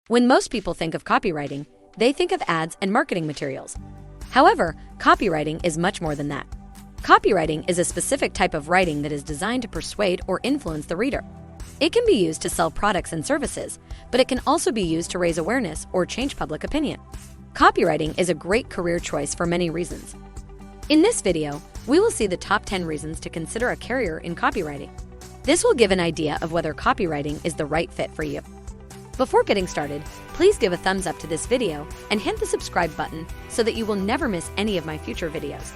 When most people think of copywriting, they think of ads and marketing materials. However, copywriting is much more than that. Copywriting is a specific type of writing that is designed to persuade or influence the reader. It can be used to sell products and services, but it can also be used to raise awareness or change public opinion. Copywriting is a great career choice for many reasons. In this video, we will see the top 10 reasons to consider a career in copywriting. This will give an idea of whether copywriting is the right fit for you. Before getting started, please give a thumbs up to this video and hit the subscribe button so that you will never miss any of my future videos.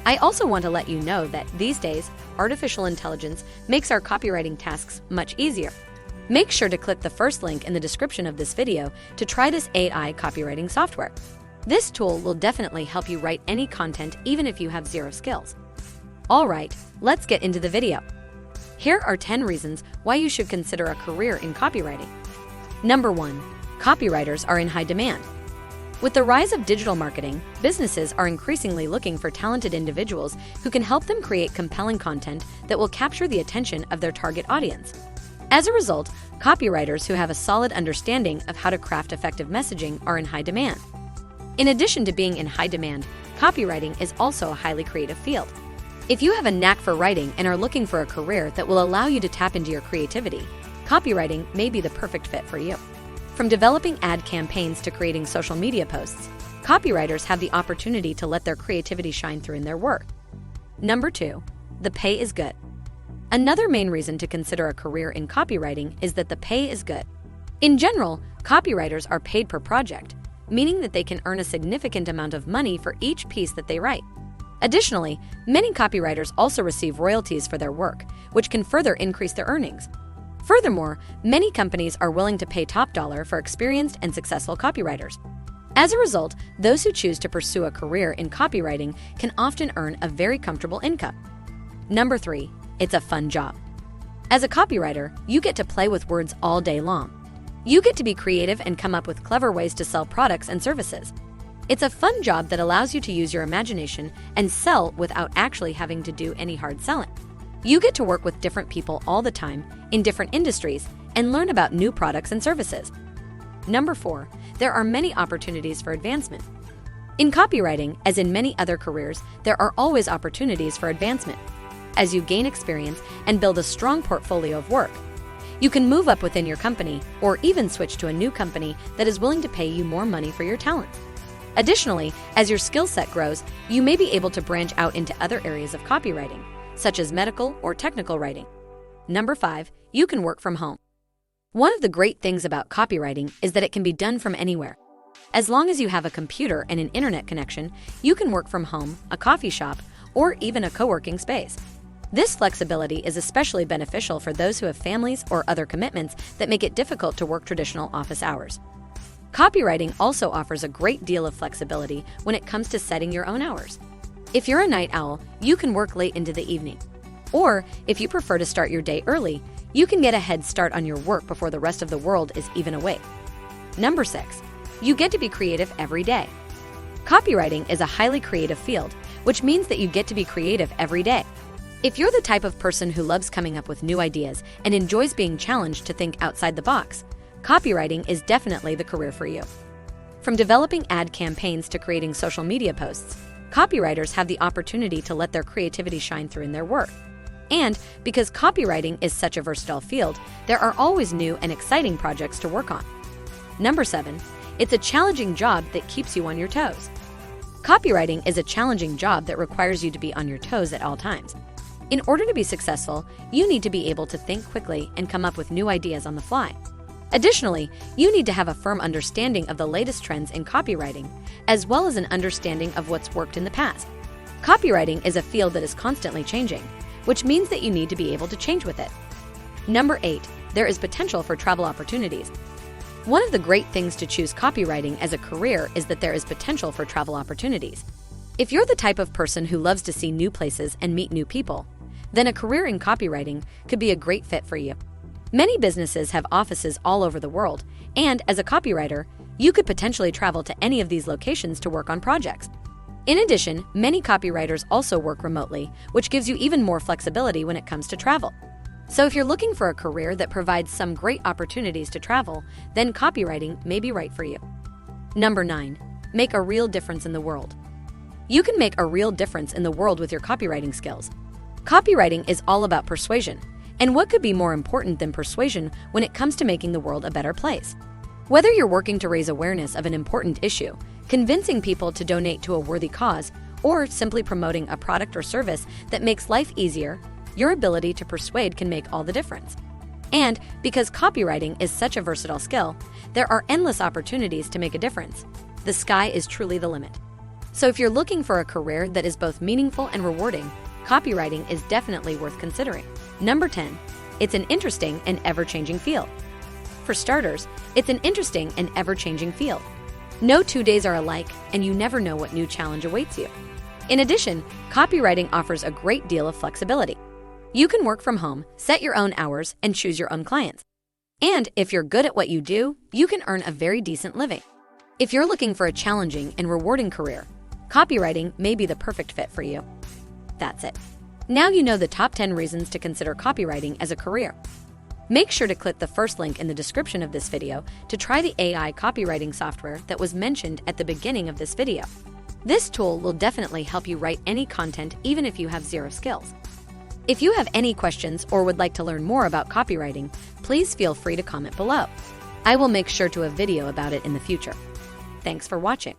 I also want to let you know that these days, artificial intelligence makes our copywriting tasks much easier. Make sure to click the first link in the description of this video to try this AI copywriting software. This tool will definitely help you write any content even if you have zero skills. All right, let's get into the video. Here are 10 reasons why you should consider a career in copywriting. Number 1. Copywriters are in high demand. With the rise of digital marketing, businesses are increasingly looking for talented individuals who can help them create compelling content that will capture the attention of their target audience. As a result, copywriters who have a solid understanding of how to craft effective messaging are in high demand. In addition to being in high demand, copywriting is also a highly creative field. If you have a knack for writing and are looking for a career that will allow you to tap into your creativity, copywriting may be the perfect fit for you. From developing ad campaigns to creating social media posts, copywriters have the opportunity to let their creativity shine through in their work. Number 2. The pay is good. Another main reason to consider a career in copywriting is that the pay is good. In general, copywriters are paid per project, meaning that they can earn a significant amount of money for each piece that they write. Additionally, many copywriters also receive royalties for their work, which can further increase their earnings. Furthermore, many companies are willing to pay top dollar for experienced and successful copywriters. As a result, those who choose to pursue a career in copywriting can often earn a very comfortable income. Number 3. It's a fun job. As a copywriter, you get to play with words all day long. You get to be creative and come up with clever ways to sell products and services. It's a fun job that allows you to use your imagination and sell without actually having to do any hard selling. You get to work with different people all the time in different industries and learn about new products and services. Number 4. There are many opportunities for advancement. In copywriting, as in many other careers, there are always opportunities for advancement. As you gain experience and build a strong portfolio of work, you can move up within your company or even switch to a new company that is willing to pay you more money for your talents. Additionally, as your skill set grows, you may be able to branch out into other areas of copywriting, such as medical or technical writing. Number 5. You can work from home. One of the great things about copywriting is that it can be done from anywhere. As long as you have a computer and an internet connection, you can work from home, a coffee shop, or even a co-working space. This flexibility is especially beneficial for those who have families or other commitments that make it difficult to work traditional office hours. Copywriting also offers a great deal of flexibility when it comes to setting your own hours. If you're a night owl, you can work late into the evening. Or, if you prefer to start your day early, you can get a head start on your work before the rest of the world is even awake. Number 6. You get to be creative every day. Copywriting is a highly creative field, which means that you get to be creative every day. If you're the type of person who loves coming up with new ideas and enjoys being challenged to think outside the box, copywriting is definitely the career for you. From developing ad campaigns to creating social media posts, copywriters have the opportunity to let their creativity shine through in their work. And because copywriting is such a versatile field, there are always new and exciting projects to work on. Number 7. It's a challenging job that keeps you on your toes. Copywriting is a challenging job that requires you to be on your toes at all times. In order to be successful, you need to be able to think quickly and come up with new ideas on the fly. Additionally, you need to have a firm understanding of the latest trends in copywriting, as well as an understanding of what's worked in the past. Copywriting is a field that is constantly changing, which means that you need to be able to change with it. Number 8. There is potential for travel opportunities. One of the great things to choose copywriting as a career is that there is potential for travel opportunities. If you're the type of person who loves to see new places and meet new people, then a career in copywriting could be a great fit for you. Many businesses have offices all over the world, and as a copywriter, you could potentially travel to any of these locations to work on projects. In addition, many copywriters also work remotely, which gives you even more flexibility when it comes to travel. So if you're looking for a career that provides some great opportunities to travel, then copywriting may be right for you. Number 9. Make a real difference in the world. You can make a real difference in the world with your copywriting skills. Copywriting is all about persuasion, and what could be more important than persuasion when it comes to making the world a better place? Whether you're working to raise awareness of an important issue, convincing people to donate to a worthy cause, or simply promoting a product or service that makes life easier, your ability to persuade can make all the difference. And because copywriting is such a versatile skill, there are endless opportunities to make a difference. The sky is truly the limit. So if you're looking for a career that is both meaningful and rewarding, copywriting is definitely worth considering. Number 10. It's an interesting and ever-changing field. For starters, it's an interesting and ever-changing field. No 2 days are alike, and you never know what new challenge awaits you. In addition, copywriting offers a great deal of flexibility. You can work from home, set your own hours, and choose your own clients. And if you're good at what you do, you can earn a very decent living. If you're looking for a challenging and rewarding career, copywriting may be the perfect fit for you. That's it. Now you know the top 10 reasons to consider copywriting as a career. Make sure to click the first link in the description of this video to try the AI copywriting software that was mentioned at the beginning of this video. This tool will definitely help you write any content even if you have zero skills. If you have any questions or would like to learn more about copywriting, please feel free to comment below. I will make sure to have a video about it in the future. Thanks for watching.